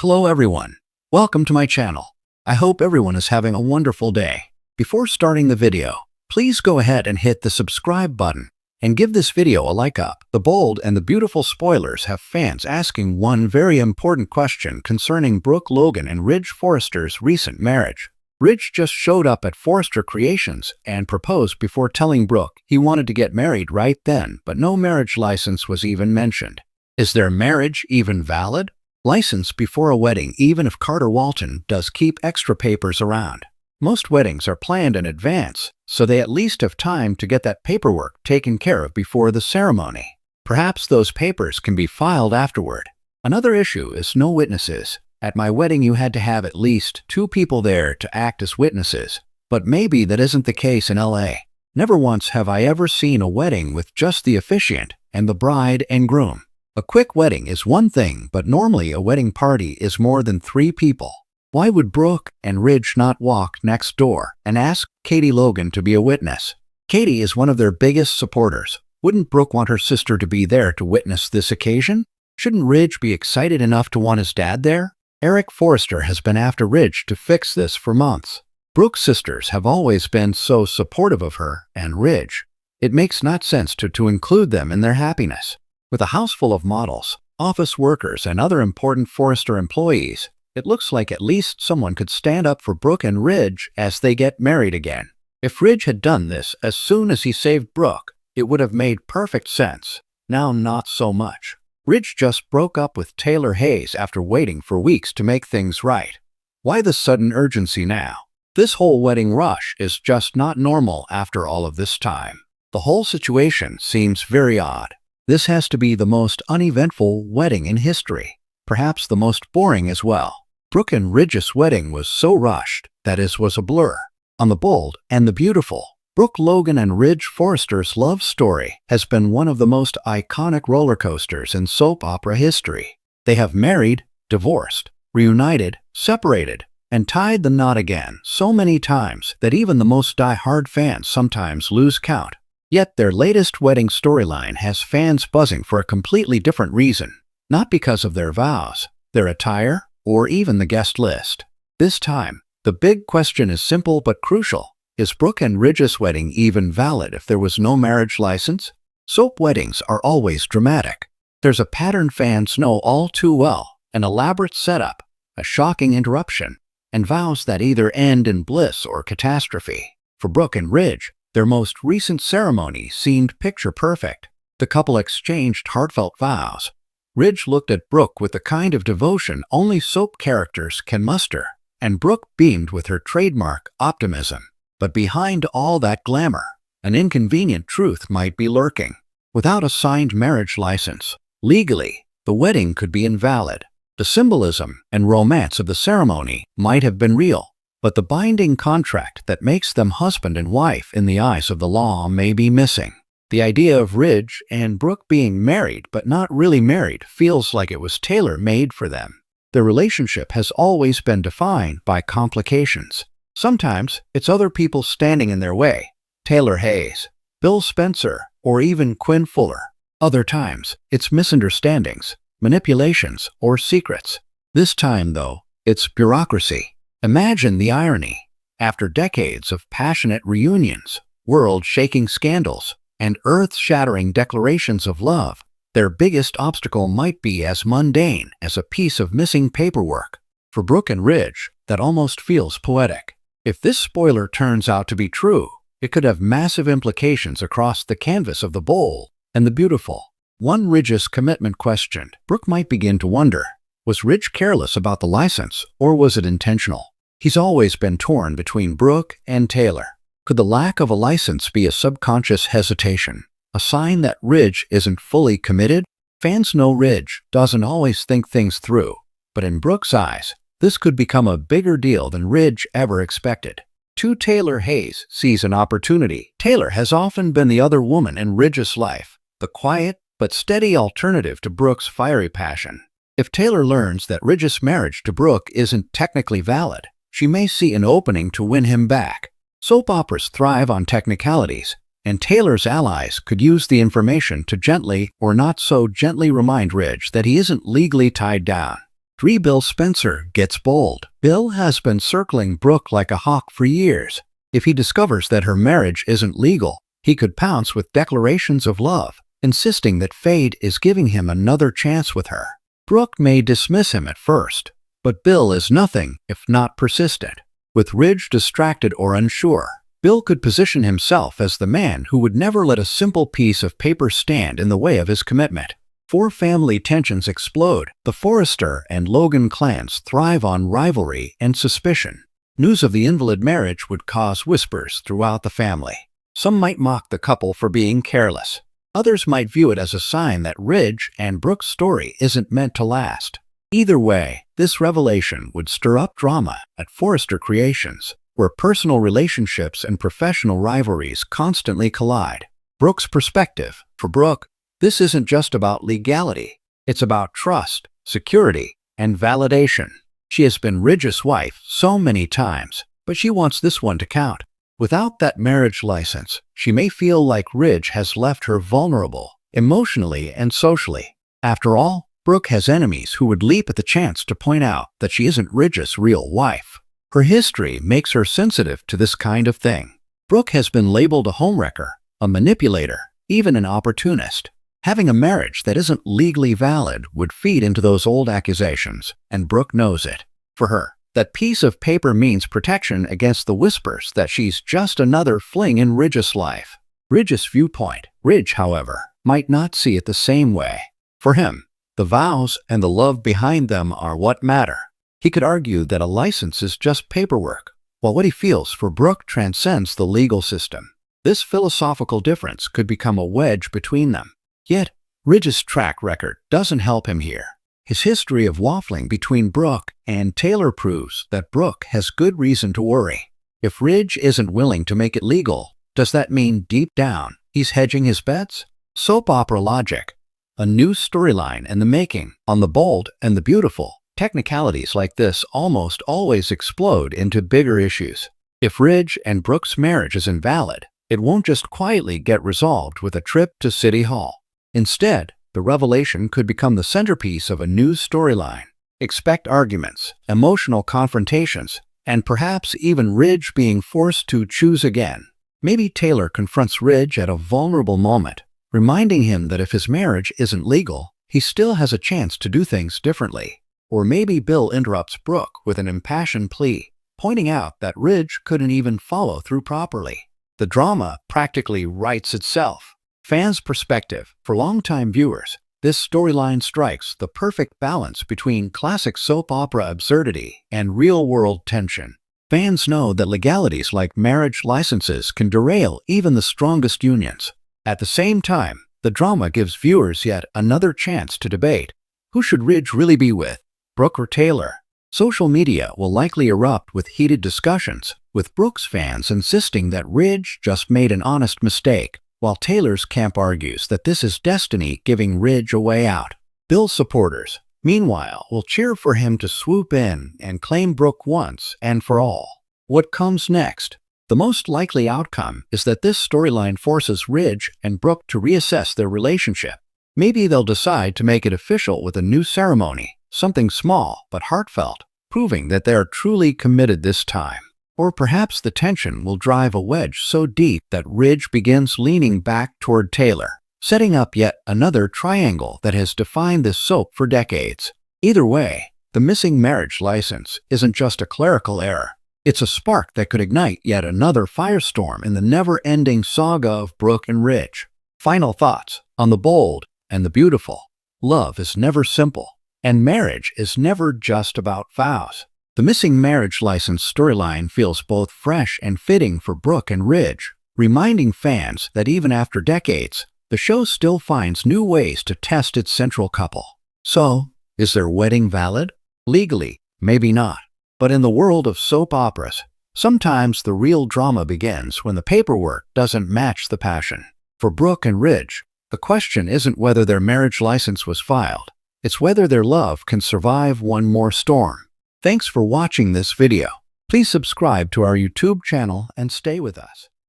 Hello everyone. Welcome to my channel. I hope everyone is having a wonderful day. Before starting the video, please go ahead and hit the subscribe button and give this video a like up. The bold and the beautiful spoilers have fans asking one very important question concerning Brooke Logan and Ridge Forrester's recent marriage. Ridge just showed up at Forrester Creations and proposed before telling Brooke he wanted to get married right then, but no marriage license was even mentioned. Is their marriage even valid? License before a wedding, even if Carter Walton does keep extra papers around. Most weddings are planned in advance, so they at least have time to get that paperwork taken care of before the ceremony. Perhaps those papers can be filed afterward. Another issue is no witnesses. At my wedding you had to have at least 2 people there to act as witnesses, but maybe that isn't the case in LA. Never once have I ever seen a wedding with just the officiant and the bride and groom. A quick wedding is one thing, but normally a wedding party is more than 3 people. Why would Brooke and Ridge not walk next door and ask Katie Logan to be a witness? Katie is one of their biggest supporters. Wouldn't Brooke want her sister to be there to witness this occasion? Shouldn't Ridge be excited enough to want his dad there? Eric Forrester has been after Ridge to fix this for months. Brooke's sisters have always been so supportive of her and Ridge. It makes not sense to include them in their happiness. With a house full of models, office workers, and other important Forrester employees, it looks like at least someone could stand up for Brooke and Ridge as they get married again. If Ridge had done this as soon as he saved Brooke, it would have made perfect sense. Now not so much. Ridge just broke up with Taylor Hayes after waiting for weeks to make things right. Why the sudden urgency now? This whole wedding rush is just not normal after all of this time. The whole situation seems very odd. This has to be the most uneventful wedding in history, perhaps the most boring as well. Brooke and Ridge's wedding was so rushed that it was a blur. On the bold and the beautiful, Brooke Logan and Ridge Forrester's love story has been one of the most iconic roller coasters in soap opera history. They have married, divorced, reunited, separated, and tied the knot again so many times that even the most die-hard fans sometimes lose count. Yet their latest wedding storyline has fans buzzing for a completely different reason, not because of their vows, their attire, or even the guest list. This time, the big question is simple but crucial. Is Brooke and Ridge's wedding even valid if there was no marriage license? Soap weddings are always dramatic. There's a pattern fans know all too well, an elaborate setup, a shocking interruption, and vows that either end in bliss or catastrophe. For Brooke and Ridge, their most recent ceremony seemed picture-perfect. The couple exchanged heartfelt vows. Ridge looked at Brooke with the kind of devotion only soap characters can muster, and Brooke beamed with her trademark optimism. But behind all that glamour, an inconvenient truth might be lurking. Without a signed marriage license, legally, the wedding could be invalid. The symbolism and romance of the ceremony might have been real, but the binding contract that makes them husband and wife in the eyes of the law may be missing. The idea of Ridge and Brooke being married but not really married feels like it was tailor-made for them. Their relationship has always been defined by complications. Sometimes it's other people standing in their way, Taylor Hayes, Bill Spencer, or even Quinn Fuller. Other times it's misunderstandings, manipulations, or secrets. This time, though, it's bureaucracy. Imagine the irony. After decades of passionate reunions, world-shaking scandals, and earth-shattering declarations of love, their biggest obstacle might be as mundane as a piece of missing paperwork. For Brooke and Ridge, that almost feels poetic. If this spoiler turns out to be true, it could have massive implications across the canvas of the bold and the beautiful. One Ridge's commitment questioned. Brooke might begin to wonder, was Ridge careless about the license, or was it intentional? He's always been torn between Brooke and Taylor. Could the lack of a license be a subconscious hesitation, a sign that Ridge isn't fully committed? Fans know Ridge doesn't always think things through, but in Brooke's eyes, this could become a bigger deal than Ridge ever expected. Taylor Hayes sees an opportunity. Taylor has often been the other woman in Ridge's life, the quiet but steady alternative to Brooke's fiery passion. If Taylor learns that Ridge's marriage to Brooke isn't technically valid, she may see an opening to win him back. Soap operas thrive on technicalities, and Taylor's allies could use the information to gently or not so gently remind Ridge that he isn't legally tied down. 3. Bill Spencer gets bold. Bill has been circling Brooke like a hawk for years. If he discovers that her marriage isn't legal, he could pounce with declarations of love, insisting that fate is giving him another chance with her. Brooke may dismiss him at first, but Bill is nothing if not persistent. With Ridge distracted or unsure, Bill could position himself as the man who would never let a simple piece of paper stand in the way of his commitment. 4. Family tensions explode. The Forrester and Logan clans thrive on rivalry and suspicion. News of the invalid marriage would cause whispers throughout the family. Some might mock the couple for being careless. Others might view it as a sign that Ridge and Brooke's story isn't meant to last. Either way, this revelation would stir up drama at Forrester Creations, where personal relationships and professional rivalries constantly collide. Brooke's perspective. For Brooke, this isn't just about legality. It's about trust, security, and validation. She has been Ridge's wife so many times, but she wants this one to count. Without that marriage license, she may feel like Ridge has left her vulnerable, emotionally and socially. After all, Brooke has enemies who would leap at the chance to point out that she isn't Ridge's real wife. Her history makes her sensitive to this kind of thing. Brooke has been labeled a homewrecker, a manipulator, even an opportunist. Having a marriage that isn't legally valid would feed into those old accusations, and Brooke knows it. For her, that piece of paper means protection against the whispers that she's just another fling in Ridge's life. Ridge's viewpoint. Ridge, however, might not see it the same way. For him, the vows and the love behind them are what matter. He could argue that a license is just paperwork, while what he feels for Brooke transcends the legal system. This philosophical difference could become a wedge between them. Yet, Ridge's track record doesn't help him here. His history of waffling between Brooke and Taylor proves that Brooke has good reason to worry. If Ridge isn't willing to make it legal, does that mean deep down he's hedging his bets? Soap opera logic. A new storyline in the making. On The Bold and the Beautiful, technicalities like this almost always explode into bigger issues. If Ridge and Brooke's marriage is invalid, it won't just quietly get resolved with a trip to City Hall. Instead, the revelation could become the centerpiece of a new storyline. Expect arguments, emotional confrontations, and perhaps even Ridge being forced to choose again. Maybe Taylor confronts Ridge at a vulnerable moment, reminding him that if his marriage isn't legal, he still has a chance to do things differently. Or maybe Bill interrupts Brooke with an impassioned plea, pointing out that Ridge couldn't even follow through properly. The drama practically writes itself. Fans' perspective. For longtime viewers, this storyline strikes the perfect balance between classic soap opera absurdity and real-world tension. Fans know that legalities like marriage licenses can derail even the strongest unions. At the same time, the drama gives viewers yet another chance to debate. Who should Ridge really be with, Brooke or Taylor? Social media will likely erupt with heated discussions, with Brooke's fans insisting that Ridge just made an honest mistake, while Taylor's camp argues that this is destiny giving Ridge a way out. Bill's supporters, meanwhile, will cheer for him to swoop in and claim Brooke once and for all. What comes next? The most likely outcome is that this storyline forces Ridge and Brooke to reassess their relationship. Maybe they'll decide to make it official with a new ceremony, something small but heartfelt, proving that they are truly committed this time. Or perhaps the tension will drive a wedge so deep that Ridge begins leaning back toward Taylor, setting up yet another triangle that has defined this soap for decades. Either way, the missing marriage license isn't just a clerical error. It's a spark that could ignite yet another firestorm in the never-ending saga of Brooke and Ridge. Final thoughts on The Bold and the Beautiful. Love is never simple, and marriage is never just about vows. The missing marriage license storyline feels both fresh and fitting for Brooke and Ridge, reminding fans that even after decades, the show still finds new ways to test its central couple. So, is their wedding valid? Legally, maybe not. But in the world of soap operas, sometimes the real drama begins when the paperwork doesn't match the passion. For Brooke and Ridge, the question isn't whether their marriage license was filed. It's whether their love can survive one more storm. Thanks for watching this video. Please subscribe to our YouTube channel and stay with us.